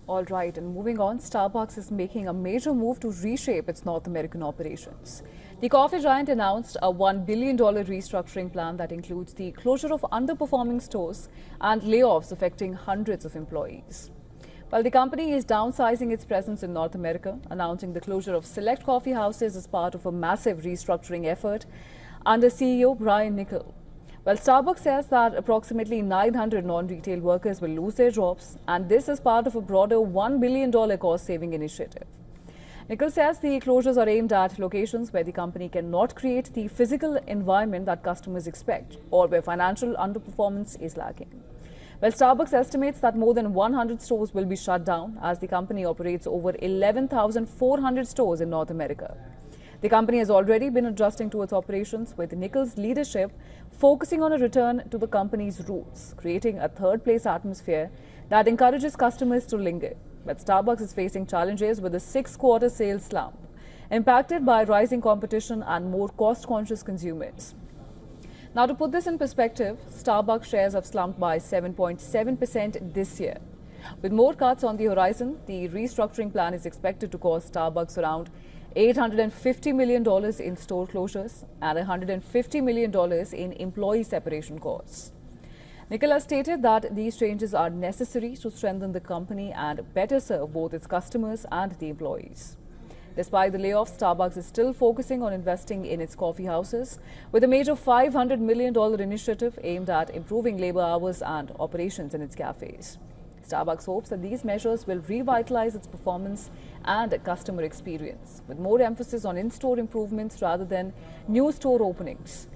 All right, and moving on, Starbucks is making a major move to reshape its North American operations. The coffee giant announced a $1 billion restructuring plan that includes the closure of underperforming stores and layoffs affecting hundreds of employees. Well, the company is downsizing its presence in North America, announcing the closure of select coffee houses as part of a massive restructuring effort under CEO Brian Niccol. Well, Starbucks says that approximately 900 non-retail workers will lose their jobs, and this is part of a broader $1 billion cost-saving initiative. Niccol says the closures are aimed at locations where the company cannot create the physical environment that customers expect or where financial underperformance is lacking. Well, Starbucks estimates that more than 100 stores will be shut down as the company operates over 11,400 stores in North America. The company has already been adjusting to its operations, with Niccol's leadership focusing on a return to the company's roots, creating a third-place atmosphere that encourages customers to linger. But Starbucks is facing challenges with a six-quarter sales slump, impacted by rising competition and more cost-conscious consumers. Now, to put this in perspective, Starbucks shares have slumped by 7.7% this year. With more cuts on the horizon, the restructuring plan is expected to cost Starbucks around $850 million in store closures and $150 million in employee separation costs. Niccol has stated that these changes are necessary to strengthen the company and better serve both its customers and the employees. Despite the layoffs, Starbucks is still focusing on investing in its coffee houses with a major $500 million initiative aimed at improving labor hours and operations in its cafes. Starbucks hopes that these measures will revitalize its performance and customer experience, with more emphasis on in-store improvements rather than new store openings.